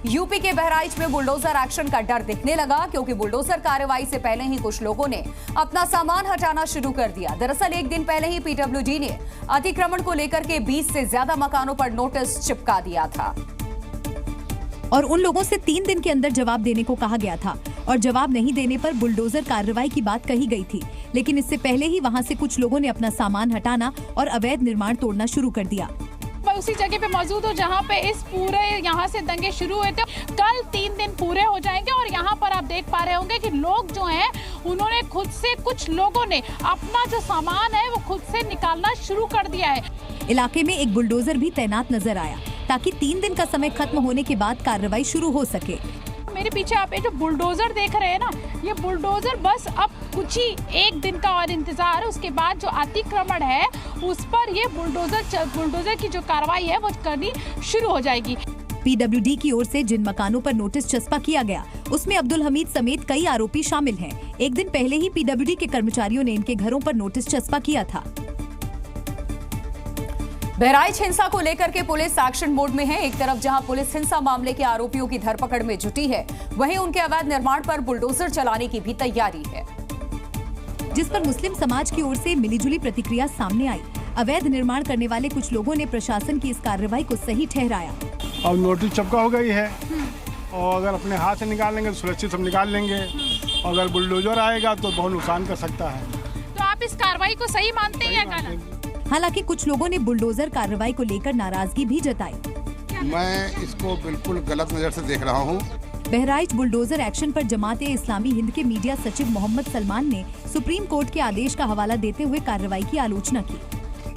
UP के बहराइच में bulldozer action का डर दिखने लगा, क्योंकि बुलडोजर कार्रवाई से पहले ही कुछ लोगों ने अपना सामान हटाना शुरू कर दिया। दरअसल एक दिन पहले ही पीडब्ल्यूडी ने अतिक्रमण को लेकर के 20 से ज्यादा मकानों पर नोटिस चिपका दिया था और उन लोगों से 3 दिन के अंदर जवाब देने को कहा गया था और जवाब नहीं देने पर बुलडोजर कार्रवाई की बात कही गई थी। लेकिन इससे पहले ही वहां से कुछ लोगों ने अपना सामान हटाना और अवैध निर्माण तोड़ना शुरू कर दिया। उसी जगह पे मौजूद हूँ जहाँ पे इस पूरे यहाँ से दंगे शुरू हुए थे। कल 3 दिन पूरे हो जाएंगे और यहाँ पर आप देख पा रहे होंगे कि लोग जो हैं उन्होंने खुद से, कुछ लोगों ने अपना जो सामान है वो खुद से निकालना शुरू कर दिया है। इलाके में एक बुलडोजर भी तैनात नजर आया ताकि 3 दिन का समय खत्म होने के बाद कार्रवाई शुरू हो सके। मेरे पीछे आप ये जो बुलडोजर देख रहे हैं ना, ये बुलडोजर बस अब कुछ ही 1 दिन का और इंतजार है। उसके बाद जो अतिक्रमण है उस पर ये बुलडोजर की जो कार्रवाई है वो करनी शुरू हो जाएगी। पीडब्ल्यूडी की ओर से जिन मकानों पर नोटिस चस्पा किया गया उसमें अब्दुल हमीद समेत कई आरोपी शामिल हैं। एक दिन पहले ही पीडब्ल्यूडी के कर्मचारियों ने इनके घरों पर नोटिस चस्पा किया था। बहराइच हिंसा को लेकर के पुलिस एक्शन मोड में है। एक तरफ जहां पुलिस हिंसा मामले के आरोपियों की धरपकड़ में जुटी है, वहीं उनके अवैध निर्माण पर बुलडोजर चलाने की भी तैयारी है, जिस पर मुस्लिम समाज की ओर से मिलीजुली प्रतिक्रिया सामने आई। अवैध निर्माण करने वाले कुछ लोगों ने प्रशासन की इस कार्रवाई को सही ठहराया। अब नोटिस चपका हो गई है और अगर अपने हाथ से निकाल लेंगे तो सुरक्षित हम निकाल लेंगे, और अगर बुलडोजर आएगा तो बहुत नुकसान कर सकता है। तो आप इस कार्रवाई को सही मानते हैं या गलत? हालांकि कुछ लोगों ने बुलडोजर कार्रवाई को लेकर नाराजगी भी जताई। मैं इसको बिल्कुल गलत नजर से देख रहा हूँ। बहराइच बुलडोजर एक्शन पर जमात-ए-इस्लामी हिंद के मीडिया सचिव मोहम्मद सलमान ने सुप्रीम कोर्ट के आदेश का हवाला देते हुए कार्रवाई की आलोचना की।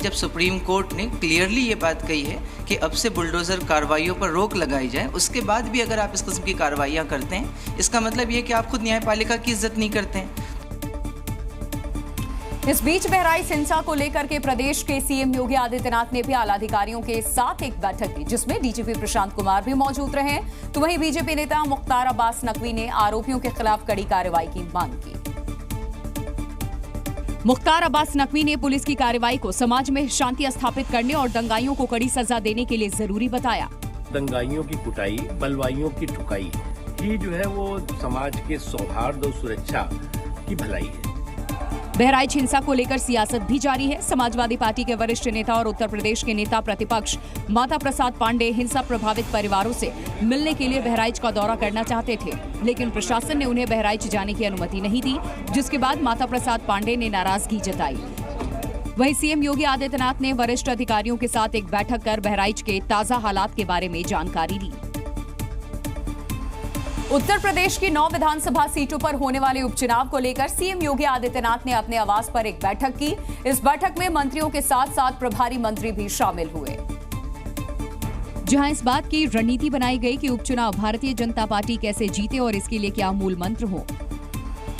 जब सुप्रीम कोर्ट ने क्लियरली ये बात कही है कि अब से बुलडोजर कार्रवाइयों पर रोक लगाई जाए, उसके बाद भी अगर आप इस किस्म की कार्रवाइयाँ करते हैं, इसका मतलब ये कि आप खुद न्यायपालिका की इज्जत नहीं करते हैं। इस बीच बहराइच हिंसा को लेकर के प्रदेश के सीएम योगी आदित्यनाथ ने भी आलाधिकारियों के साथ एक बैठक की, जिसमें डीजीपी प्रशांत कुमार भी मौजूद रहे। तो वहीं बीजेपी नेता मुख्तार अब्बास नकवी ने आरोपियों के खिलाफ कड़ी कार्रवाई की मांग की। मुख्तार अब्बास नकवी ने पुलिस की कार्रवाई को समाज में शांति स्थापित करने और दंगाइयों को कड़ी सजा देने के लिए जरूरी बताया। दंगाइयों की कुटाई, बलवाइयों की ठुकाई, ये जो है वो समाज के सौहार्द और सुरक्षा की भलाई है। बहराइच हिंसा को लेकर सियासत भी जारी है। समाजवादी पार्टी के वरिष्ठ नेता और उत्तर प्रदेश के नेता प्रतिपक्ष माता प्रसाद पांडे हिंसा प्रभावित परिवारों से मिलने के लिए बहराइच का दौरा करना चाहते थे, लेकिन प्रशासन ने उन्हें बहराइच जाने की अनुमति नहीं दी, जिसके बाद माता प्रसाद पांडे ने नाराजगी जताई। वहीं सीएम योगी आदित्यनाथ ने वरिष्ठ अधिकारियों के साथ एक बैठक कर बहराइच के ताजा हालात के बारे में जानकारी दी। उत्तर प्रदेश की 9 विधानसभा सीटों पर होने वाले उपचुनाव को लेकर सीएम योगी आदित्यनाथ ने अपने आवास पर एक बैठक की। इस बैठक में मंत्रियों के साथ साथ प्रभारी मंत्री भी शामिल हुए, जहां इस बात की रणनीति बनाई गई कि उपचुनाव भारतीय जनता पार्टी कैसे जीते और इसके लिए क्या मूल मंत्र हो।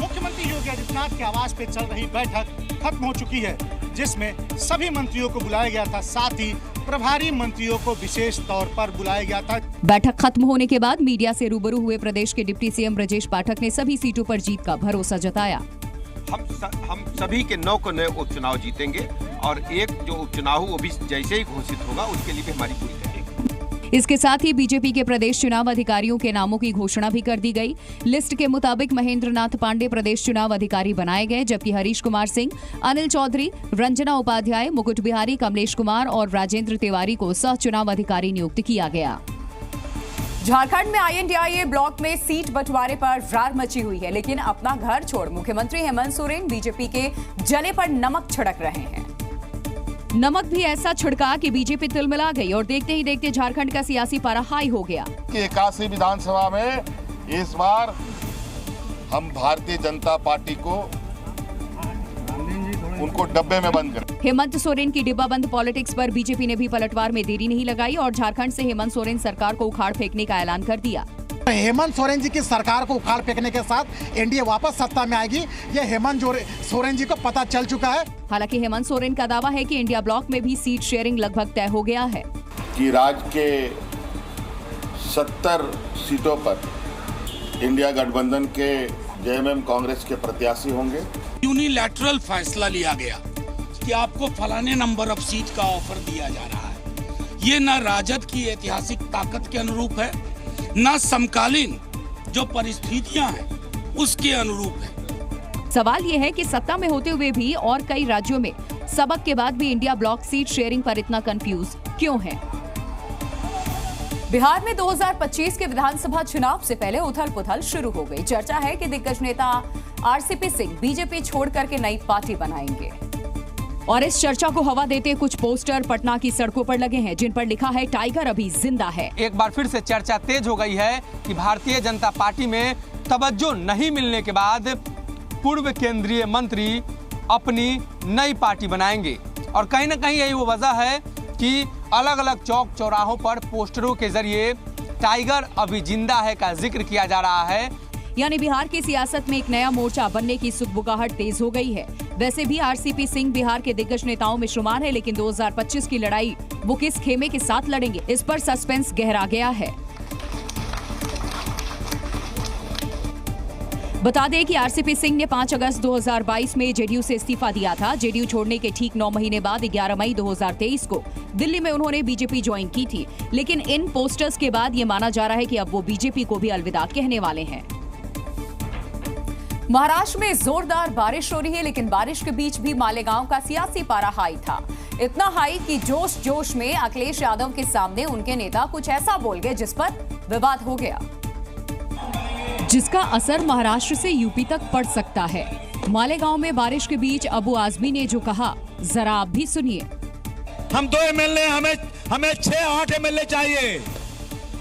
मुख्यमंत्री योगी आदित्यनाथ के आवास पे चल रही बैठक खत्म हो चुकी है, जिसमें सभी मंत्रियों को बुलाया गया था, साथ ही प्रभारी मंत्रियों को विशेष तौर पर बुलाया गया था। बैठक खत्म होने के बाद मीडिया से रूबरू हुए प्रदेश के डिप्टी सीएम ब्रजेश पाठक ने सभी सीटों पर जीत का भरोसा जताया। हम सभी के 9 को 9 उपचुनाव जीतेंगे और एक जो उपचुनाव वो भी जैसे ही घोषित होगा उसके लिए भी हमारी पूरी रहेगी। इसके साथ ही बीजेपी के प्रदेश चुनाव अधिकारियों के नामों की घोषणा भी कर दी गई। लिस्ट के मुताबिक महेंद्र नाथ पांडे प्रदेश चुनाव अधिकारी बनाए गए, जबकि हरीश कुमार सिंह, अनिल चौधरी, रंजना उपाध्याय, मुकुट बिहारी, कमलेश कुमार और राजेंद्र तिवारी को सह चुनाव अधिकारी नियुक्त किया गया। झारखंड में INDIA ब्लॉक में सीट बंटवारे पर रार मची हुई है, लेकिन अपना घर छोड़ मुख्यमंत्री हेमंत सोरेन बीजेपी के जले पर नमक छिड़क रहे हैं। नमक भी ऐसा छिड़का कि बीजेपी तिलमिला गई और देखते ही देखते झारखंड का सियासी पारा हाई हो गया। 81 विधानसभा में इस बार हम भारतीय जनता पार्टी को उनको डब्बे में बंद करें। हेमंत सोरेन की डिब्बा बंद पॉलिटिक्स पर बीजेपी ने भी पलटवार में देरी नहीं लगाई और झारखंड से हेमंत सोरेन सरकार को उखाड़ फेंकने का ऐलान कर दिया। हेमंत सोरेन जी की सरकार को उखाड़ फेंकने के साथ एनडीए वापस सत्ता में आएगी, ये हेमंत सोरेन जी को पता चल चुका है। हालांकि हेमंत सोरेन का दावा है कि इंडिया ब्लॉक में भी सीट शेयरिंग लगभग तय हो गया है कि राज्य के 70 सीटों पर इंडिया गठबंधन के जेएमएम कांग्रेस के प्रत्याशी होंगे। यूनिलैटरल फैसला लिया गया कि आपको फलाने नंबर ऑफ सीट का ऑफर दिया जा रहा है, ये न राजद की ऐतिहासिक ताकत के अनुरूप है, न समकालीन जो परिस्थितियां हैं उसके अनुरूप है। सवाल ये है कि सत्ता में होते हुए भी और कई राज्यों में सबक के बाद भी इंडिया ब्लॉक सीट शेयरिंग पर इतना कंफ्यूज क्यों है? बिहार में 2025 के विधानसभा चुनाव से पहले उथल-पुथल शुरू हो गई। चर्चा है कि दिग्गज नेता आरसीपी सिंह बीजेपी छोड़ करके नई पार्टी बनाएंगे। और इस चर्चा को हवा देते कुछ पोस्टर पटना की सड़कों पर लगे हैं जिन पर लिखा है टाइगर अभी जिंदा है। एक बार फिर से चर्चा तेज हो गई है कि भारतीय जनता पार्टी में तवज्जो नहीं मिलने के बाद पूर्व केंद्रीय मंत्री अपनी नई पार्टी बनाएंगे। और कहीं ना कहीं यही वो वजह है कि अलग अलग चौक चौराहों पर पोस्टरों के जरिए टाइगर अभी जिंदा है का जिक्र किया जा रहा है। यानी बिहार की सियासत में एक नया मोर्चा बनने की सुगबुगाहट तेज हो गई है। वैसे भी आरसीपी सिंह बिहार के दिग्गज नेताओं में शुमार है, लेकिन 2025 की लड़ाई वो किस खेमे के साथ लड़ेंगे, इस पर सस्पेंस गहरा गया है। बता दें कि आरसीपी सिंह ने 5 अगस्त 2022 में जेडीयू से इस्तीफा दिया था। जेडीयू छोड़ने के ठीक 9 महीने बाद 11 मई 2023 को दिल्ली में उन्होंने बीजेपी ज्वाइन की थी। लेकिन इन पोस्टर्स के बाद ये माना जा रहा है कि अब वो बीजेपी को भी अलविदा कहने वाले हैं। महाराष्ट्र में जोरदार बारिश हो रही है, लेकिन बारिश के बीच भी मालेगांव का सियासी पारा हाई था। इतना हाई कि जोश जोश में अखिलेश यादव के सामने उनके नेता कुछ ऐसा बोल गए जिस पर विवाद हो गया, जिसका असर महाराष्ट्र से यूपी तक पड़ सकता है। मालेगांव में बारिश के बीच अबू आजमी ने जो कहा, जरा आप भी सुनिए। हम 2 एमएलए, हमें 6-8 एमएलए चाहिए,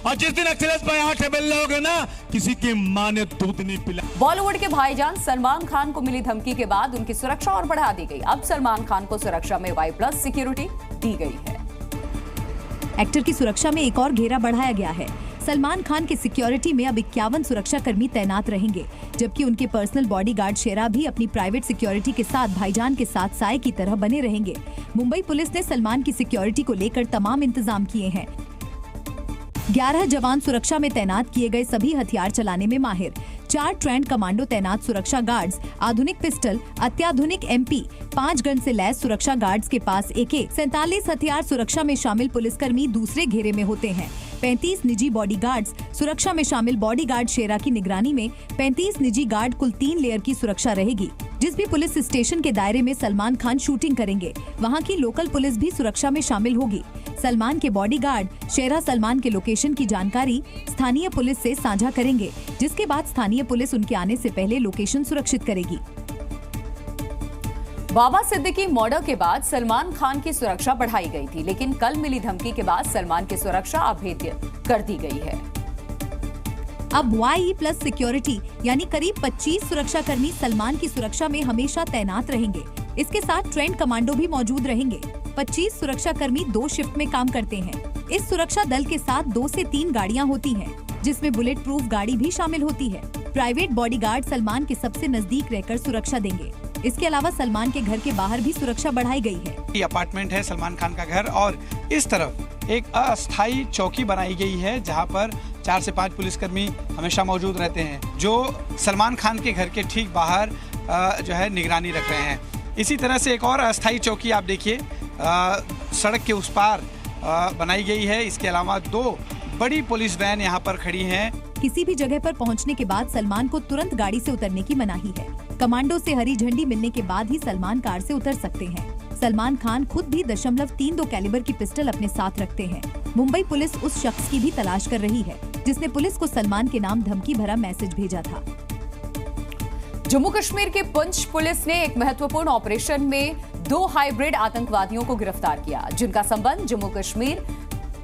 और जिस दिन अखिलेश भाई 8 एमएलए हो गए ना, किसी की मां ने दूध नहीं पिला। बॉलीवुड के भाईजान सलमान खान को मिली धमकी के बाद उनकी सुरक्षा और बढ़ा दी गई। अब सलमान खान को सुरक्षा में Y+ सिक्योरिटी दी गई है। एक्टर की सुरक्षा में एक और घेरा बढ़ाया गया है। सलमान खान की सिक्योरिटी में अब 51 सुरक्षा कर्मी तैनात रहेंगे, जबकि उनके पर्सनल बॉडीगार्ड शेरा भी अपनी प्राइवेट सिक्योरिटी के साथ भाईजान के साथ साए की तरह बने रहेंगे। मुंबई पुलिस ने सलमान की सिक्योरिटी को लेकर तमाम इंतजाम किए हैं। 11 जवान सुरक्षा में तैनात किए गए, सभी हथियार चलाने में माहिर। 4 ट्रेंड कमांडो तैनात सुरक्षा गार्ड्स, आधुनिक पिस्टल, अत्याधुनिक MP, 5 गन से लैस सुरक्षा गार्ड्स के पास AK, 47 हथियार सुरक्षा में शामिल पुलिसकर्मी दूसरे घेरे में होते हैं। 35 निजी बॉडीगार्ड्स सुरक्षा में शामिल बॉडीगार्ड शेरा की निगरानी में 35 निजी गार्ड, कुल 3 लेयर की सुरक्षा रहेगी। जिस भी पुलिस स्टेशन के दायरे में सलमान खान शूटिंग करेंगे, वहां की लोकल पुलिस भी सुरक्षा में शामिल होगी। सलमान के बॉडीगार्ड शेरा सलमान के लोकेशन की जानकारी स्थानीय पुलिस से साझा करेंगे, जिसके बाद स्थानीय पुलिस उनके आने से पहले लोकेशन सुरक्षित करेगी। बाबा सिद्दीकी मर्डर के बाद सलमान खान की सुरक्षा बढ़ाई गई थी, लेकिन कल मिली धमकी के बाद सलमान की सुरक्षा अभेद्य कर दी गई है। अब YE+ सिक्योरिटी यानी करीब 25 सुरक्षा कर्मी सलमान की सुरक्षा में हमेशा तैनात रहेंगे। इसके साथ ट्रेंड कमांडो भी मौजूद रहेंगे। 25 सुरक्षा कर्मी 2 शिफ्ट में काम करते हैं। इस सुरक्षा दल के साथ 2 से 3 गाड़ियां होती हैं, जिसमें बुलेट प्रूफ गाड़ी भी शामिल होती है। प्राइवेट बॉडीगार्ड सलमान के सबसे नजदीक रहकर सुरक्षा देंगे। इसके अलावा सलमान के घर के बाहर भी सुरक्षा बढ़ाई गई है। ये अपार्टमेंट है सलमान खान का घर, और इस तरफ एक अस्थायी चौकी बनाई गई है जहां पर 4 से 5 पुलिसकर्मी हमेशा मौजूद रहते हैं, जो सलमान खान के घर के ठीक बाहर जो है निगरानी रख रहे हैं। इसी तरह से एक और अस्थायी चौकी आप देखिए सड़क के उस पार बनाई गई है। इसके अलावा 2 बड़ी पुलिस वैन यहाँ पर खड़ी हैं। किसी भी जगह पर पहुंचने के बाद सलमान को तुरंत गाड़ी से उतरने की मनाही है। कमांडो से हरी झंडी मिलने के बाद ही सलमान कार से उतर सकते हैं। सलमान खान खुद भी .32 कैलिबर की पिस्टल अपने साथ रखते हैं। मुंबई पुलिस उस शख्स की भी तलाश कर रही है जिसने पुलिस को सलमान के नाम धमकी भरा मैसेज भेजा था। जम्मू कश्मीर के पुंछ पुलिस ने एक महत्वपूर्ण ऑपरेशन में 2 हाइब्रिड आतंकवादियों को गिरफ्तार किया, जिनका संबंध जम्मू कश्मीर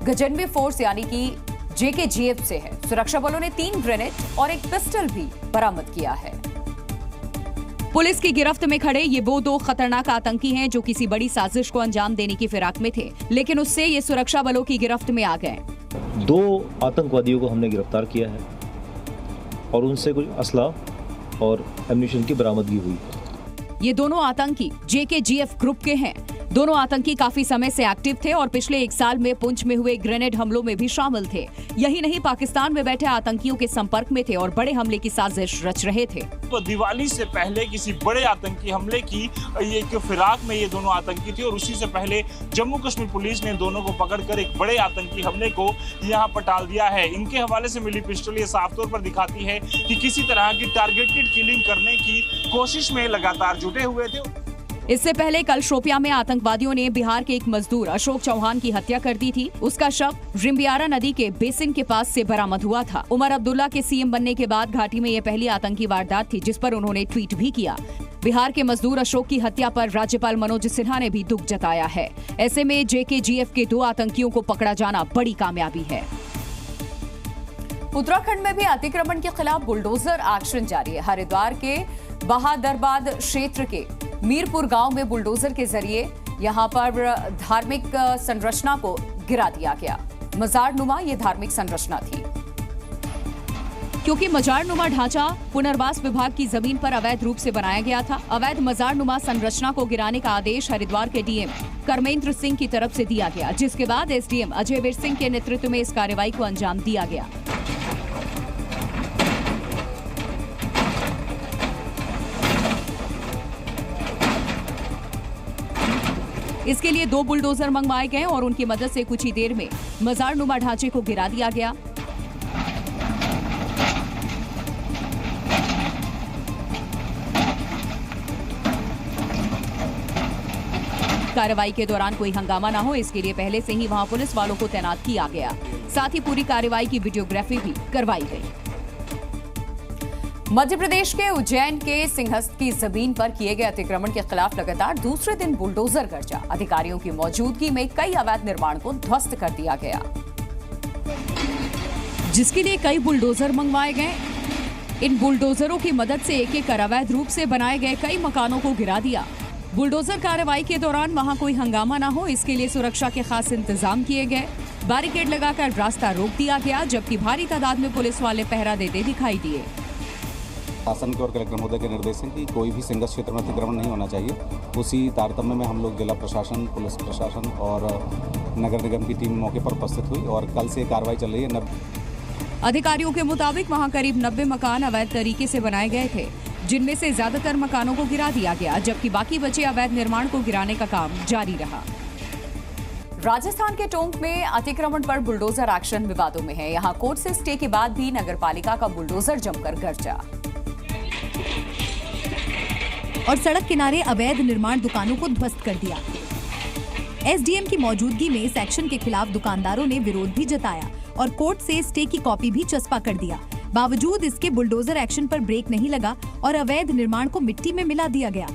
गजनवी फोर्स यानी कि JKGF से है। सुरक्षा बलों ने 3 ग्रेनेड और एक पिस्टल भी बरामद किया है। पुलिस की गिरफ्त में खड़े ये वो 2 खतरनाक आतंकी हैं जो किसी बड़ी साजिश को अंजाम देने की फिराक में थे, लेकिन उससे ये सुरक्षा बलों की गिरफ्त में आ गए। 2 आतंकवादियों को हमने गिरफ्तार किया है और उनसे कुछ असला और एम्यूनिशन की बरामदगी हुई। ये दोनों आतंकी JKGF ग्रुप के हैं। दोनों आतंकी काफी समय से एक्टिव थे और पिछले 1 साल में पुंछ में हुए ग्रेनेड हमलों में भी शामिल थे। यही नहीं, पाकिस्तान में बैठे आतंकियों के संपर्क में थे और बड़े हमले की साजिश रच रहे थे। तो दिवाली से पहले किसी बड़े आतंकी हमले की ये फिराक में ये दोनों आतंकी थे और उसी से पहले जम्मू कश्मीर पुलिस ने दोनों को पकड़कर एक बड़े आतंकी हमले को यहाँ पर टाल दिया है। इनके हवाले से मिली पिस्टल ये साफ तौर पर दिखाती है कि किसी तरह की टारगेटेड किलिंग करने की कोशिश में लगातार जुटे हुए थे। इससे पहले कल शोपियां में आतंकवादियों ने बिहार के एक मजदूर अशोक चौहान की हत्या कर दी थी। उसका शव रिम्बियारा नदी के बेसिन के पास से बरामद हुआ था। उमर अब्दुल्ला के सीएम बनने के बाद घाटी में ये पहली आतंकी वारदात थी जिस पर उन्होंने ट्वीट भी किया। बिहार के मजदूर अशोक की हत्या पर राज्यपाल मनोज सिन्हा ने भी दुख जताया है। ऐसे में JKGF के 2 आतंकियों को पकड़ा जाना बड़ी कामयाबी है। उत्तराखंड में भी अतिक्रमण के खिलाफ बुलडोजर एक्शन जारी है। हरिद्वार के बहादुराबाद क्षेत्र के मीरपुर गांव में बुलडोजर के जरिए यहां पर धार्मिक संरचना को गिरा दिया गया। मजारनुमा ये धार्मिक संरचना थी। क्योंकि मजारनुमा ढांचा पुनर्वास विभाग की जमीन पर अवैध रूप से बनाया गया था। अवैध मजारनुमा संरचना को गिराने का आदेश हरिद्वार के DM कर्मेंद्र सिंह की तरफ से दिया गया, जिसके बाद SDM अजय वीर सिंह के नेतृत्व में इस कार्रवाई को अंजाम दिया गया। इसके लिए 2 बुलडोजर मंगवाए गए और उनकी मदद से कुछ ही देर में मजारनुमा ढांचे को गिरा दिया गया। कार्रवाई के दौरान कोई हंगामा न हो, इसके लिए पहले से ही वहां पुलिस वालों को तैनात किया गया। साथ ही पूरी कार्रवाई की वीडियोग्राफी भी करवाई गई। मध्य प्रदेश के उज्जैन के सिंहस्थ की जमीन पर किए गए अतिक्रमण के खिलाफ लगातार दूसरे दिन बुलडोजर गर्जा। अधिकारियों की मौजूदगी में कई अवैध निर्माण को ध्वस्त कर दिया गया, जिसके लिए कई बुलडोजर मंगवाए गए। इन बुलडोजरों की मदद से एक-एक कर अवैध रूप से बनाए गए कई मकानों को गिरा दिया। बुलडोजर कार्रवाई के दौरान वहां कोई हंगामा न हो, इसके लिए सुरक्षा के खास इंतजाम किए गए। बैरिकेड लगाकर रास्ता रोक दिया गया, जबकि भारी तादाद में पुलिस वाले पहरा देते दिखाई दिए। शासन के और कलेक्टर महोदय के निर्देश है कि कोई भी सिंगल क्षेत्र में अतिक्रमण नहीं होना चाहिए। उसी तारतम्य में हम लोग जिला प्रशासन, पुलिस प्रशासन और नगर निगम की टीम मौके पर उपस्थित हुई और कल से कार्रवाई चल रही है। अधिकारियों के मुताबिक वहां करीब 90 मकान अवैध तरीके से बनाए गए थे, जिनमें से ज्यादातर मकानों को गिरा दिया गया, जबकि बाकी बचे अवैध निर्माण को गिराने का काम जारी रहा। राजस्थान के टोंक में अतिक्रमण पर बुलडोजर एक्शन विवादों में है। यहाँ कोर्ट से स्टे के बाद भी नगरपालिका का बुलडोजर जमकर गरजा और सड़क किनारे अवैध निर्माण दुकानों को ध्वस्त कर दिया। SDM की मौजूदगी में इस एक्शन के खिलाफ दुकानदारों ने विरोध भी जताया और कोर्ट से स्टे की कॉपी भी चस्पा कर दिया। बावजूद इसके बुलडोजर एक्शन पर ब्रेक नहीं लगा और अवैध निर्माण को मिट्टी में मिला दिया गया।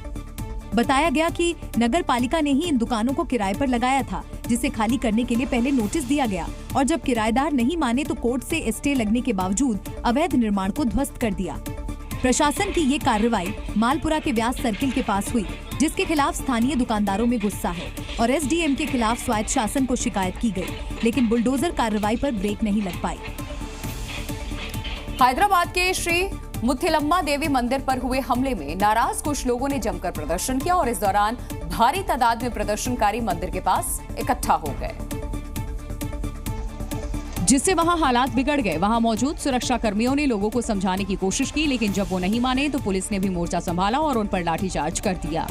बताया गया कि नगर पालिका ने ही इन दुकानों को किराए पर लगाया था, जिसे खाली करने के लिए पहले नोटिस दिया गया और जब किराएदार नहीं माने तो कोर्ट से स्टे लगने के बावजूद अवैध निर्माण को ध्वस्त कर दिया। प्रशासन की ये कार्रवाई मालपुरा के व्यास सर्किल के पास हुई, जिसके खिलाफ स्थानीय दुकानदारों में गुस्सा है और SDM के खिलाफ स्वायत्त शासन को शिकायत की गई, लेकिन बुलडोजर कार्रवाई पर ब्रेक नहीं लग पाई। हैदराबाद के श्री मुथिलम्मा देवी मंदिर पर हुए हमले में नाराज कुछ लोगों ने जमकर प्रदर्शन किया और इस दौरान भारी तादाद में प्रदर्शनकारी मंदिर के पास इकट्ठा हो गए, जिससे वहां हालात बिगड़ गए। वहां मौजूद सुरक्षा कर्मियों ने लोगों को समझाने की कोशिश की, लेकिन जब वो नहीं माने तो पुलिस ने भी मोर्चा संभाला और उन पर लाठीचार्ज कर दिया।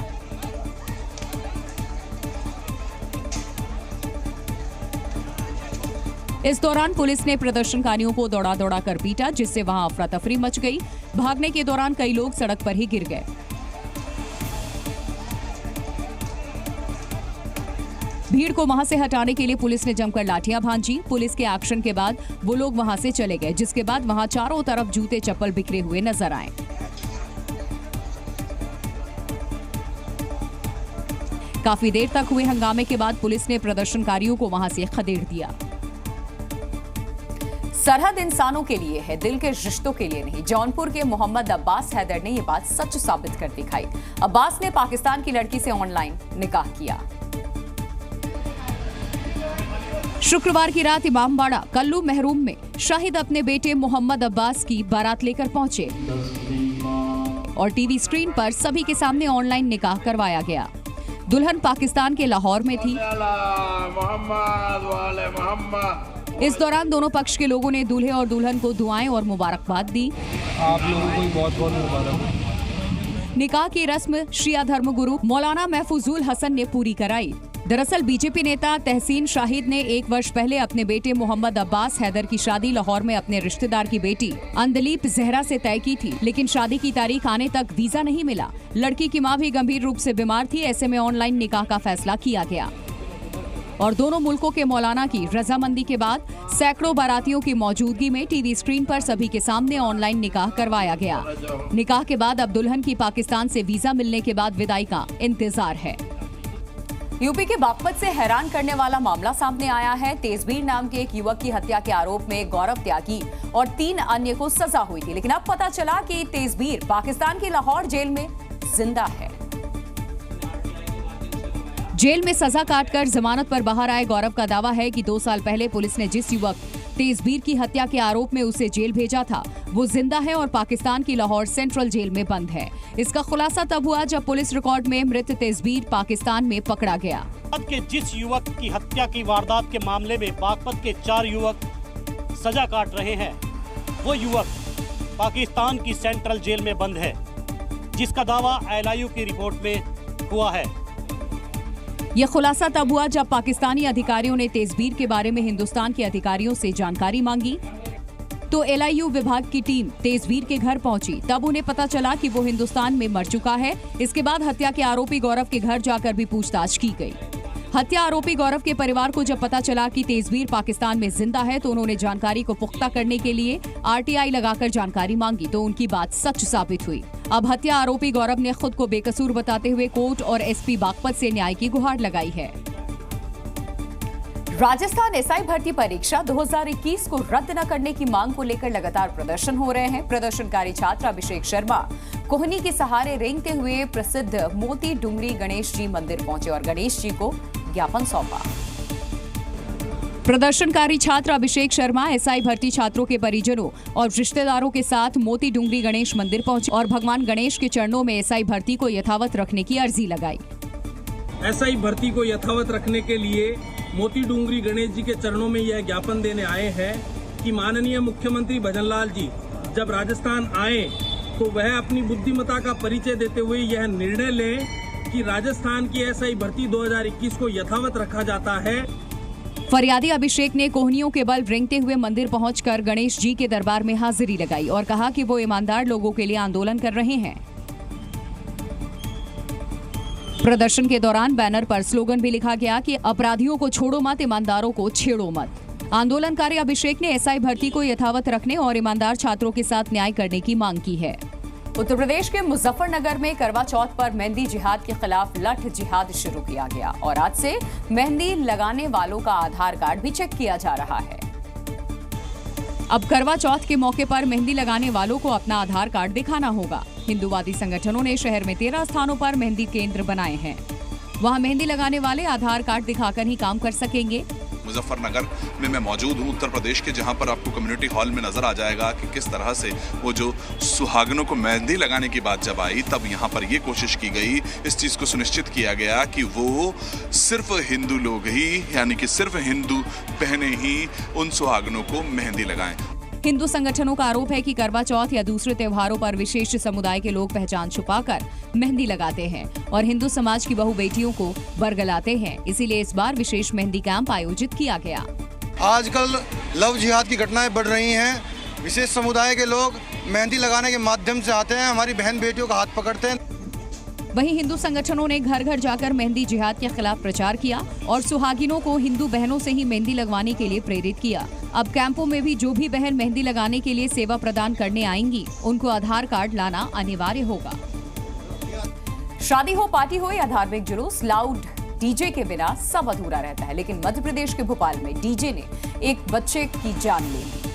इस दौरान पुलिस ने प्रदर्शनकारियों को दौड़ा दौड़ा कर पीटा, जिससे वहां अफरा तफरी मच गई। भागने के दौरान कई लोग सड़क पर ही गिर गए। भीड़ को वहां से हटाने के लिए पुलिस ने जमकर लाठियां भांजी। पुलिस के एक्शन के बाद वो लोग वहां से चले गए, जिसके बाद वहां चारों तरफ जूते चप्पल बिखरे हुए नजर आए। काफी देर तक हुए हंगामे के बाद पुलिस ने प्रदर्शनकारियों को वहां से खदेड़ दिया। सरहद इंसानों के लिए है, दिल के रिश्तों के लिए नहीं। जौनपुर के मोहम्मद अब्बास हैदर ने ये बात सच साबित कर दिखाई। अब्बास ने पाकिस्तान की लड़की से ऑनलाइन निकाह किया। शुक्रवार की रात इमामबाड़ा कल्लू महरूम में शाहिद अपने बेटे मोहम्मद अब्बास की बारात लेकर पहुंचे और टीवी स्क्रीन पर सभी के सामने ऑनलाइन निकाह करवाया गया। दुल्हन पाकिस्तान के लाहौर में थी। इस दौरान दोनों पक्ष के लोगों ने दूल्हे और दुल्हन को दुआएं और मुबारकबाद दी। आप लोगों को बहुत बहुत मुबारक। निकाह की रस्म शिया धर्मगुरु मौलाना महफूजुल हसन ने पूरी कराई। दरअसल बीजेपी नेता तहसीन शाहिद ने 1 वर्ष पहले अपने बेटे मोहम्मद अब्बास हैदर की शादी लाहौर में अपने रिश्तेदार की बेटी अंदलीप जहरा से तय की थी, लेकिन शादी की तारीख आने तक वीजा नहीं मिला। लड़की की मां भी गंभीर रूप से बीमार थी। ऐसे में ऑनलाइन निकाह का फैसला किया गया और दोनों मुल्कों के मौलाना की रजामंदी के बाद सैकड़ों बारातियों की मौजूदगी में टीवी स्क्रीन पर सभी के सामने ऑनलाइन निकाह करवाया गया। निकाह के बाद अब दुल्हन की पाकिस्तान से वीजा मिलने के बाद विदाई का इंतजार है। यूपी के बागपत से हैरान करने वाला मामला सामने आया है। तेजबीर नाम के एक युवक की हत्या के आरोप में गौरव त्यागी और 3 अन्य को सजा हुई थी, लेकिन अब पता चला कि तेजबीर पाकिस्तान की लाहौर जेल में जिंदा है। जेल में सजा काटकर जमानत पर बाहर आए गौरव का दावा है कि 2 साल पहले पुलिस ने जिस युवक तेजबीर की हत्या के आरोप में उसे जेल भेजा था वो जिंदा है और पाकिस्तान की लाहौर सेंट्रल जेल में बंद है। इसका खुलासा तब हुआ जब पुलिस रिकॉर्ड में मृत तेजबीर पाकिस्तान में पकड़ा गया। के जिस युवक की हत्या की वारदात के मामले में बागपत के 4 युवक सजा काट रहे हैं, वो युवक पाकिस्तान की सेंट्रल जेल में बंद है, जिसका दावा LIU की रिपोर्ट में हुआ है। यह खुलासा तब हुआ जब पाकिस्तानी अधिकारियों ने तेजबीर के बारे में हिंदुस्तान के अधिकारियों से जानकारी मांगी तो LIU विभाग की टीम तेजबीर के घर पहुंची। तब उन्हें पता चला कि वो हिंदुस्तान में मर चुका है। इसके बाद हत्या के आरोपी गौरव के घर जाकर भी पूछताछ की गई। हत्या आरोपी गौरव के परिवार को जब पता चला कि तेजबीर पाकिस्तान में जिंदा है तो उन्होंने जानकारी को पुख्ता करने के लिए RTI लगाकर जानकारी मांगी तो उनकी बात सच साबित हुई। अब हत्या आरोपी गौरव ने खुद को बेकसूर बताते हुए कोर्ट और SP बागपत से न्याय की गुहार लगाई है। राजस्थान SI भर्ती परीक्षा 2021 को रद्द न करने की मांग को लेकर लगातार प्रदर्शन हो रहे हैं। प्रदर्शनकारी छात्र अभिषेक शर्मा कोहनी के सहारे रेंगते हुए प्रसिद्ध मोती डुंगरी गणेश जी मंदिर पहुंचे और गणेश जी को ज्ञापन सौंपा। प्रदर्शनकारी छात्र अभिषेक शर्मा SI भर्ती छात्रों के परिजनों और रिश्तेदारों के साथ मोती डुंगरी गणेश मंदिर पहुंचे और भगवान गणेश के चरणों में SI भर्ती को यथावत रखने की अर्जी लगाई। SI भर्ती को यथावत रखने के लिए मोती डुंगरी गणेश जी के चरणों में यह ज्ञापन देने आए हैं कि माननीय मुख्यमंत्री भजनलाल जी जब राजस्थान आए तो वह अपनी बुद्धिमत्ता का परिचय देते हुए यह निर्णय लें कि राजस्थान की SI भर्ती 2021 को यथावत रखा जाता है। फरियादी अभिषेक ने कोहनियों के बल रेंगते हुए मंदिर पहुंचकर गणेश जी के दरबार में हाजिरी लगाई और कहा कि वो ईमानदार लोगों के लिए आंदोलन कर रहे हैं। प्रदर्शन के दौरान बैनर पर स्लोगन भी लिखा गया कि अपराधियों को छोड़ो मत, ईमानदारों को छेड़ो मत। आंदोलनकारी अभिषेक ने SI भर्ती को यथावत रखने और ईमानदार छात्रों के साथ न्याय करने की मांग की है। उत्तर प्रदेश के मुजफ्फरनगर में करवा चौथ पर मेहंदी जिहाद के खिलाफ लठ जिहाद शुरू किया गया और आज से मेहंदी लगाने वालों का आधार कार्ड भी चेक किया जा रहा है। अब करवा चौथ के मौके पर मेहंदी लगाने वालों को अपना आधार कार्ड दिखाना होगा। हिंदूवादी संगठनों ने शहर में 13 स्थानों पर मेहंदी केंद्र बनाए हैं। वहां मेहंदी लगाने वाले आधार कार्ड दिखाकर ही काम कर सकेंगे। मुजफ्फरनगर में मैं मौजूद हूँ उत्तर प्रदेश के, जहाँ पर आपको कम्युनिटी हॉल में नजर आ जाएगा कि किस तरह से वो जो सुहागनों को मेहंदी लगाने की बात जब आई तब यहाँ पर ये कोशिश की गई, इस चीज़ को सुनिश्चित किया गया कि वो सिर्फ हिंदू लोग ही यानी कि सिर्फ हिंदू बहनें ही उन सुहागनों को मेहंदी लगाएं। हिंदू संगठनों का आरोप है कि करवा चौथ या दूसरे त्योहारों पर विशेष समुदाय के लोग पहचान छुपाकर मेहंदी लगाते हैं और हिंदू समाज की बहू बेटियों को बरगलाते हैं। इसीलिए इस बार विशेष मेहंदी कैंप आयोजित किया गया। आजकल लव जिहाद की घटनाएं बढ़ रही हैं। विशेष समुदाय के लोग मेहंदी लगाने के माध्यम से आते हैं, हमारी बहन बेटियों का हाथ पकड़ते हैं। वहीं हिंदू संगठनों ने घर घर जाकर मेहंदी जिहाद के खिलाफ प्रचार किया और सुहागिनों को हिंदू बहनों से ही मेहंदी लगवाने के लिए प्रेरित किया। अब कैंपों में भी जो भी बहन मेहंदी लगाने के लिए सेवा प्रदान करने आएंगी उनको आधार कार्ड लाना अनिवार्य होगा। शादी हो, पार्टी हो या धार्मिक जुलूस, लाउड डीजे के बिना सब अधूरा रहता है। लेकिन मध्य प्रदेश के भोपाल में डीजे ने एक बच्चे की जान ले ली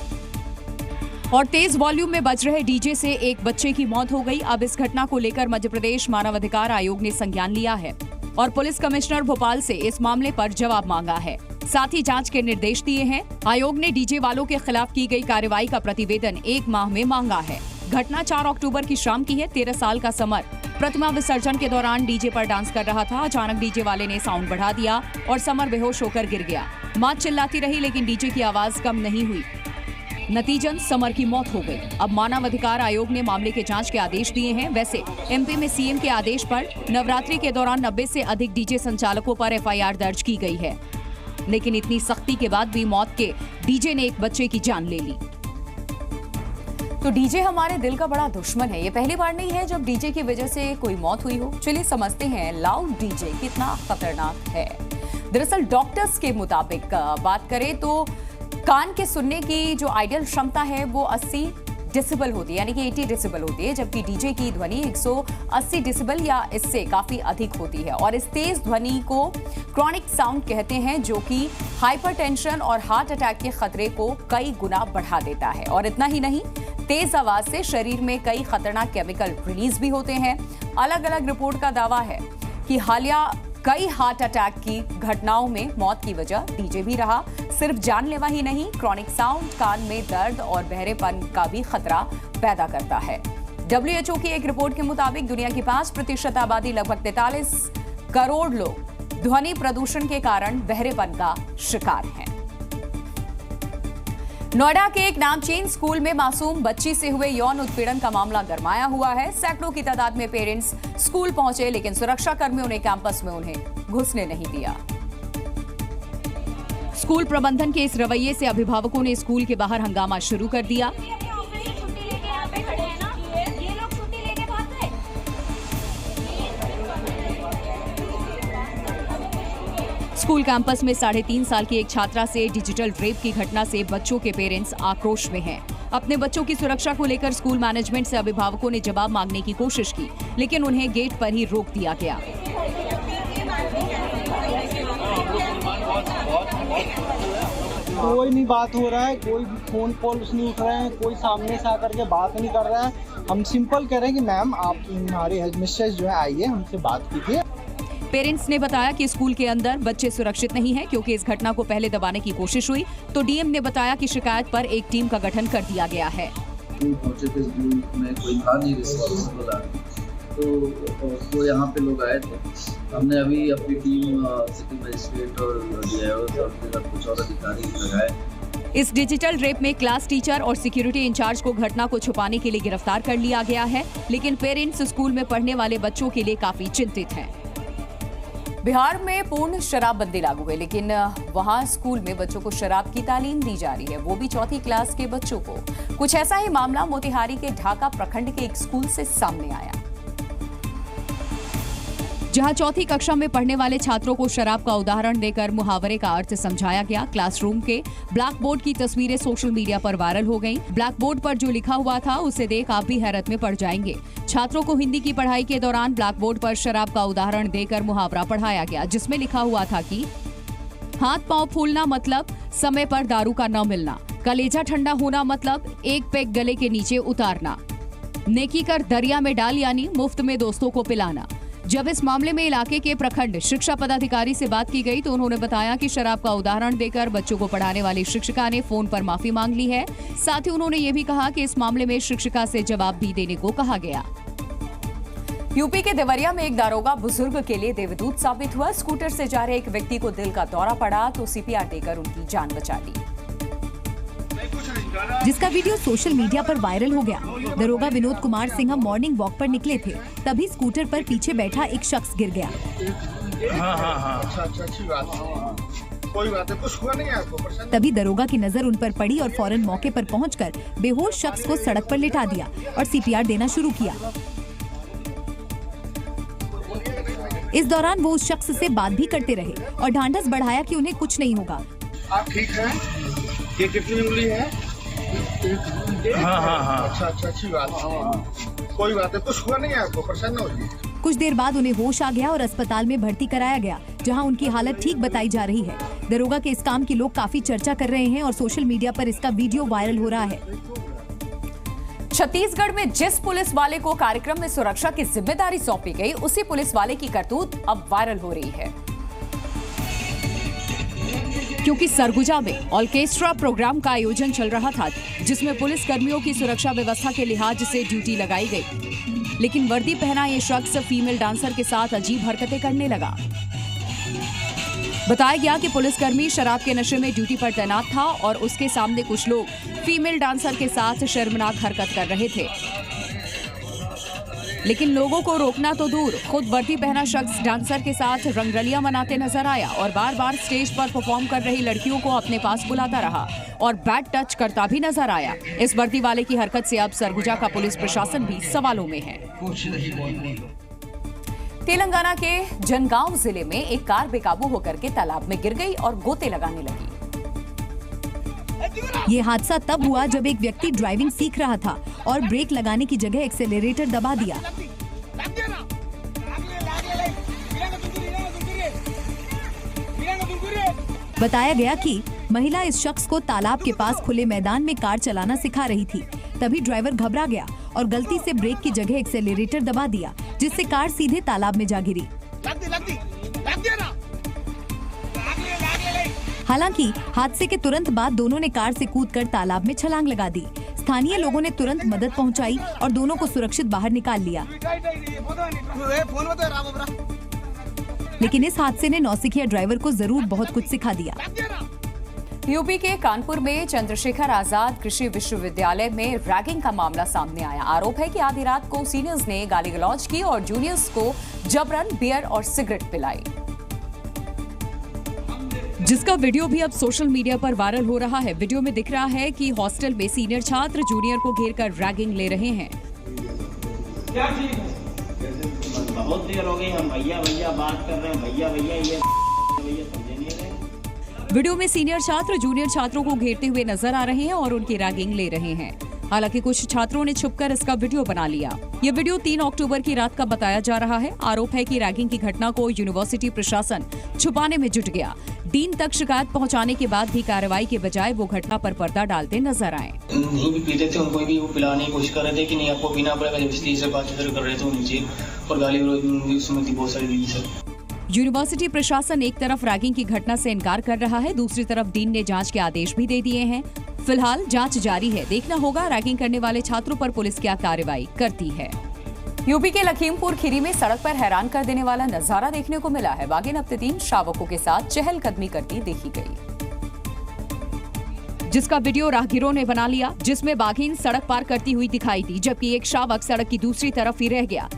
और तेज वॉल्यूम में बज रहे डीजे से एक बच्चे की मौत हो गई। अब इस घटना को लेकर मध्य प्रदेश मानव अधिकार आयोग ने संज्ञान लिया है और पुलिस कमिश्नर भोपाल से इस मामले पर जवाब मांगा है। साथ ही जांच के निर्देश दिए हैं। आयोग ने डीजे वालों के खिलाफ की गई कार्रवाई का प्रतिवेदन 1 माह में मांगा है। घटना 4 अक्टूबर की शाम की है। 13 साल का समर प्रतिमा विसर्जन के दौरान डीजे पर डांस कर रहा था। अचानक डीजे वाले ने साउंड बढ़ा दिया और समर बेहोश होकर गिर गया। मां चिल्लाती रही लेकिन डीजे की आवाज कम नहीं हुई। नतीजन समर की मौत हो गई। अब मानव अधिकार आयोग ने मामले के जांच के आदेश दिए हैं। वैसे एमपी में सीएम के आदेश पर नवरात्रि के दौरान 90 से अधिक डीजे संचालकों पर एफआईआर दर्ज की गई है, लेकिन इतनी सख्ती के बाद भी मौत के डीजे ने एक बच्चे की जान ले ली। तो डीजे हमारे दिल का बड़ा दुश्मन है। ये पहली बार नहीं है जब डीजे की वजह से कोई मौत हुई हो। चलिए समझते हैं लाउड डीजे कितना खतरनाक है। दरअसल डॉक्टर्स के मुताबिक बात करें तो कान के सुनने की जो आइडियल क्षमता है वो 80 डेसिबल होती है, यानी कि 80 डेसिबल होती है, जबकि डीजे की ध्वनि 180 डेसिबल या इससे काफी अधिक होती है। और इस तेज ध्वनि को क्रॉनिक साउंड कहते हैं, जो कि हाइपरटेंशन और हार्ट अटैक के खतरे को कई गुना बढ़ा देता है। और इतना ही नहीं, तेज आवाज से शरीर में कई खतरनाक केमिकल रिलीज भी होते हैं। अलग अलग रिपोर्ट का दावा है कि हालिया कई हार्ट अटैक की घटनाओं में मौत की वजह डीजे भी रहा। सिर्फ जानलेवा ही नहीं, क्रॉनिक साउंड कान में दर्द और बहरेपन का भी खतरा पैदा करता है। WHO की एक रिपोर्ट के मुताबिक दुनिया की 5% आबादी लगभग 43 करोड़ लोग ध्वनि प्रदूषण के कारण बहरेपन का शिकार हैं। नोएडा के एक नामचीन स्कूल में मासूम बच्ची से हुए यौन उत्पीड़न का मामला गरमाया हुआ है। सैकड़ों की तादाद में पेरेंट्स स्कूल पहुंचे, लेकिन सुरक्षा कर्मियों ने कैंपस में उन्हें घुसने नहीं दिया। स्कूल प्रबंधन के इस रवैये से अभिभावकों ने स्कूल के बाहर हंगामा शुरू कर दिया। स्कूल कैंपस में 3.5 साल की एक छात्रा से डिजिटल रेप की घटना से बच्चों के पेरेंट्स आक्रोश में हैं। अपने बच्चों की सुरक्षा को लेकर स्कूल मैनेजमेंट से अभिभावकों ने जवाब मांगने की कोशिश की, लेकिन उन्हें गेट पर ही रोक दिया गया। कोई नहीं बात हो रहा है, कोई भी फोन कॉल नहीं उठ रहे हैं, कोई सामने से आकर के बात नहीं कर रहा है। हम सिंपल कह रहे हैं कि मैम आप हमारी हेल्थ मिस्ट्रेस जो है आइए, हमसे बात कीजिए। पेरेंट्स ने बताया कि स्कूल के अंदर बच्चे सुरक्षित नहीं हैं, क्योंकि इस घटना को पहले दबाने की कोशिश हुई। तो डीएम ने बताया कि शिकायत पर एक टीम का गठन कर दिया गया है। पहुंचे थे स्कूल में, कोई था नहीं रिस्पॉन्सिबल, तो वो यहाँ पे लोग आए थे। हमने अभी अपनी टीम सिटी मजिस्ट्रेट और डीआईओ के साथ कुछ और अधिकारी लगाए। इस डिजिटल रेप में क्लास टीचर और सिक्योरिटी इंचार्ज को घटना को छुपाने के लिए गिरफ्तार कर लिया गया है, लेकिन पेरेंट्स स्कूल में पढ़ने वाले बच्चों के लिए काफी चिंतित हैं। बिहार में पूर्ण शराबबंदी लागू है, लेकिन वहां स्कूल में बच्चों को शराब की तालीम दी जा रही है, वो भी 4th क्लास के बच्चों को। कुछ ऐसा ही मामला मोतिहारी के ढाका प्रखंड के एक स्कूल से सामने आया, जहां 4th कक्षा में पढ़ने वाले छात्रों को शराब का उदाहरण देकर मुहावरे का अर्थ समझाया गया। क्लासरूम के ब्लैक बोर्ड की तस्वीरें सोशल मीडिया पर वायरल हो गईं। ब्लैक बोर्ड पर जो लिखा हुआ था उसे देख आप भी हैरत में पड़ जाएंगे। छात्रों को हिंदी की पढ़ाई के दौरान ब्लैक बोर्ड पर शराब का उदाहरण देकर मुहावरा पढ़ाया गया, जिसमें लिखा हुआ था कि हाथ पांव फूलना मतलब समय पर दारू का न मिलना, कलेजा ठंडा होना मतलब एक पेग गले के नीचे उतारना, नेकी कर दरिया में डाल यानी मुफ्त में दोस्तों को पिलाना। जब इस मामले में इलाके के प्रखंड शिक्षा पदाधिकारी से बात की गई तो उन्होंने बताया कि शराब का उदाहरण देकर बच्चों को पढ़ाने वाली शिक्षिका ने फोन पर माफी मांग ली है। साथ ही उन्होंने ये भी कहा कि इस मामले में शिक्षिका से जवाब भी देने को कहा गया। यूपी के देवरिया में एक दारोगा बुजुर्ग के लिए देवदूत साबित हुआ। स्कूटर से जा रहे एक व्यक्ति को दिल का दौरा पड़ा तो सीपीआर देकर उनकी जान बचा ली, जिसका वीडियो सोशल मीडिया पर वायरल हो गया। दरोगा विनोद कुमार सिंह मॉर्निंग वॉक पर निकले थे, तभी स्कूटर पर पीछे बैठा एक शख्स गिर गया। कोई बात है, कुछ हुआ नहीं है आपको? तभी दरोगा की नजर उन पर पड़ी और फौरन मौके पर पहुंचकर बेहोश शख्स को सड़क पर लिटा दिया और सीपीआर देना शुरू किया। इस दौरान वो उस शख्स से बात भी करते रहे और ढांढस बढ़ाया कि उन्हें कुछ नहीं होगा। आप ठीक हैं? ये कितनी उंगली है? हाँ। अच्छा, अच्छी बात है। कोई बात है, कुछ हुआ नहीं है आपको? परेशान न होइए। कुछ देर बाद उन्हें होश आ गया और अस्पताल में भर्ती कराया गया, जहां उनकी हालत ठीक बताई जा रही है। दरोगा के इस काम की लोग काफी चर्चा कर रहे हैं और सोशल मीडिया पर इसका वीडियो वायरल हो रहा है। छत्तीसगढ़ में जिस पुलिस वाले को कार्यक्रम में सुरक्षा की जिम्मेदारी सौंपी गई, उसी पुलिस वाले की करतूत अब वायरल हो रही है, क्योंकि सरगुजा में ऑर्केस्ट्रा प्रोग्राम का आयोजन चल रहा था, जिसमें पुलिस कर्मियों की सुरक्षा व्यवस्था के लिहाज से ड्यूटी लगाई गई। लेकिन वर्दी पहना ये शख्स फीमेल डांसर के साथ अजीब हरकतें करने लगा। बताया गया कि पुलिसकर्मी शराब के नशे में ड्यूटी पर तैनात था और उसके सामने कुछ लोग फीमेल डांसर के साथ शर्मनाक हरकत कर रहे थे, लेकिन लोगों को रोकना तो दूर, खुद वर्दी पहना शख्स डांसर के साथ रंगरलियां मनाते नजर आया और बार बार स्टेज पर परफॉर्म कर रही लड़कियों को अपने पास बुलाता रहा और बैड टच करता भी नजर आया। इस वर्दी वाले की हरकत से अब सरगुजा का पुलिस प्रशासन भी सवालों में है। तेलंगाना के जनगांव जिले में एक कार बेकाबू होकर के तालाब में गिर गई और गोते लगाने लगी। ये हादसा तब हुआ जब एक व्यक्ति ड्राइविंग सीख रहा था और ब्रेक लगाने की जगह एक्सेलरेटर दबा दिया। बताया गया कि महिला इस शख्स को तालाब के पास खुले मैदान में कार चलाना सिखा रही थी। तभी ड्राइवर घबरा गया और गलती से ब्रेक की जगह एक्सेलरेटर दबा दिया, जिससे कार सीधे तालाब में जा गिरी। हालांकि हादसे के तुरंत बाद दोनों ने कार से कूदकर तालाब में छलांग लगा दी। स्थानीय लोगों ने तुरंत मदद पहुंचाई और दोनों को सुरक्षित बाहर निकाल लिया। लेकिन इस हादसे ने नौसिखिया ड्राइवर को जरूर बहुत कुछ सिखा दिया। यूपी के कानपुर में चंद्रशेखर आजाद कृषि विश्वविद्यालय में रैगिंग का मामला सामने आया। आरोप है कि आधी रात को सीनियर्स ने गाली गलौज की और जूनियर्स को जबरन बियर और सिगरेट पिलाई, जिसका वीडियो भी अब सोशल मीडिया पर वायरल हो रहा है। वीडियो में दिख रहा है कि हॉस्टल में सीनियर छात्र जूनियर को घेरकर रैगिंग ले रहे हैं। बहुत देर हो गई, हम भैया भैया बात कर रहे हैं, भैया भैया ये समझे नहीं रहे। वीडियो में सीनियर छात्र जूनियर छात्रों को घेरते हुए नजर आ रहे हैं और उनकी रैगिंग ले रहे हैं। हालांकि कुछ छात्रों ने छुपकर इसका वीडियो बना लिया। ये वीडियो 3 अक्टूबर की रात का बताया जा रहा है। आरोप है कि रैगिंग की घटना को यूनिवर्सिटी प्रशासन छुपाने में जुट गया। डीन तक शिकायत पहुंचाने के बाद भी कार्रवाई के बजाय वो घटना पर पर्दा डालते नजर आए। नहीं भी पीते थे, उनको भी वो पिलाने की कोशिश कर रहे थे कि नहीं आपको पीना पड़ेगा, इसलिए से बात कर रहे थे नीचे और गाली बहुत सारी दी सर। यूनिवर्सिटी प्रशासन एक तरफ रैगिंग की घटना से इनकार कर रहा है, दूसरी तरफ डीन ने जांच के आदेश भी दे दिए हैं। फिलहाल जांच जारी है, देखना होगा रैगिंग करने वाले छात्रों पर पुलिस क्या कार्रवाई करती है। यूपी के लखीमपुर खीरी में सड़क पर हैरान कर देने वाला नजारा देखने को मिला है। बाघिन अपने 3 शावकों के साथ चहलकदमी करती देखी गई, जिसका वीडियो राहगीरों ने बना लिया, जिसमें बाघिन सड़क पार करती हुई दिखाई दी, जबकि एक शावक सड़क की दूसरी तरफ ही रह गया।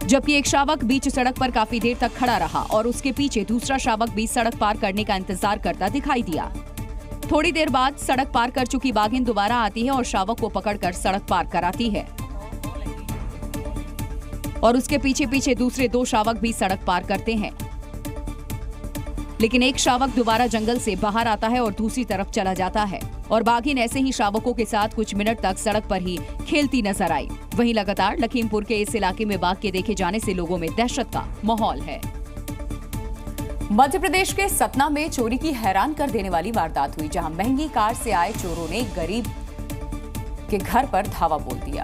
जबकि एक शावक बीच सड़क पर काफी देर तक खड़ा रहा और उसके पीछे दूसरा शावक भी सड़क पार करने का इंतजार करता दिखाई दिया। थोड़ी देर बाद सड़क पार कर चुकी बाघिन दोबारा आती है और शावक को पकड़कर सड़क पार कराती है और उसके पीछे पीछे दूसरे 2 शावक भी सड़क पार करते हैं। लेकिन एक शावक दोबारा जंगल से बाहर आता है और दूसरी तरफ चला जाता है और बाघिन ऐसे ही शावकों के साथ कुछ मिनट तक सड़क पर ही खेलती नजर आई। वहीं लगातार लखीमपुर के इस इलाके में बाघ के देखे जाने से लोगों में दहशत का माहौल है। मध्य प्रदेश के सतना में चोरी की हैरान कर देने वाली वारदात हुई, जहां महंगी कार से आए चोरों ने गरीब के घर पर धावा बोल दिया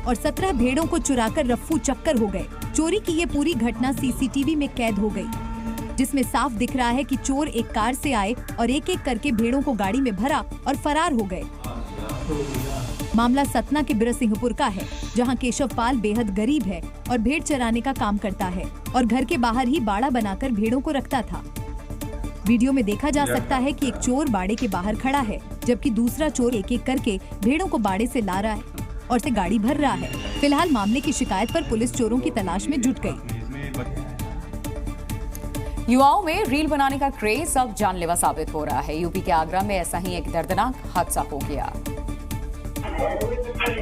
और 17 भेड़ों को चुराकर रफ्फू चक्कर हो गए। चोरी की ये पूरी घटना सीसीटीवी में कैद हो गई, जिसमें साफ दिख रहा है कि चोर एक कार से आए और एक एक करके भेड़ों को गाड़ी में भरा और फरार हो गए। मामला सतना के बिरसिंहपुर का है, जहां केशव पाल बेहद गरीब है और भेड़ चराने का काम करता है और घर के बाहर ही बाड़ा बनाकर भेड़ों को रखता था। वीडियो में देखा जा सकता है कि एक चोर बाड़े के बाहर खड़ा है, जबकि दूसरा चोर एक एक करके भेड़ों को बाड़े से ला रहा है और से गाड़ी भर रहा है। फिलहाल मामले की शिकायत पर पुलिस चोरों की तलाश में जुट गई। युवाओं में रील बनाने का क्रेज अब जानलेवा साबित हो रहा है। यूपी के आगरा में ऐसा ही एक दर्दनाक हादसा हो गया,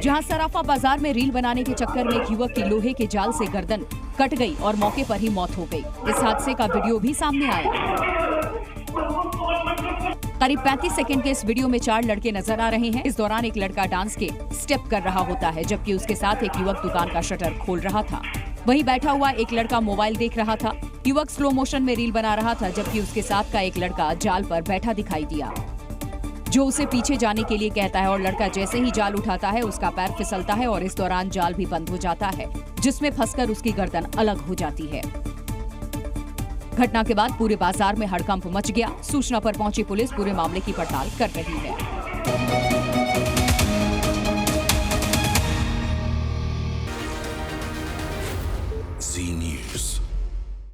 जहां सराफा बाजार में रील बनाने के चक्कर में एक युवक की लोहे के जाल से गर्दन कट गई और मौके पर ही मौत हो गई। इस हादसे का वीडियो भी सामने आया। करीब 35 सेकंड के इस वीडियो में 4 लड़के नजर आ रहे हैं। इस दौरान एक लड़का डांस के स्टेप कर रहा होता है, जबकि उसके साथ एक युवक दुकान का शटर खोल रहा था। वहीं बैठा हुआ एक लड़का मोबाइल देख रहा था। युवक स्लो मोशन में रील बना रहा था, जबकि उसके साथ का एक लड़का जाल पर बैठा दिखाई दिया, जो उसे पीछे जाने के लिए कहता है और लड़का जैसे ही जाल उठाता है उसका पैर फिसलता है और इस दौरान जाल भी बंद हो जाता है, जिसमें फंसकर उसकी गर्दन अलग हो जाती है। घटना के बाद पूरे बाजार में हड़कंप मच गया। सूचना पर पहुंची पुलिस पूरे मामले की पड़ताल कर रही है।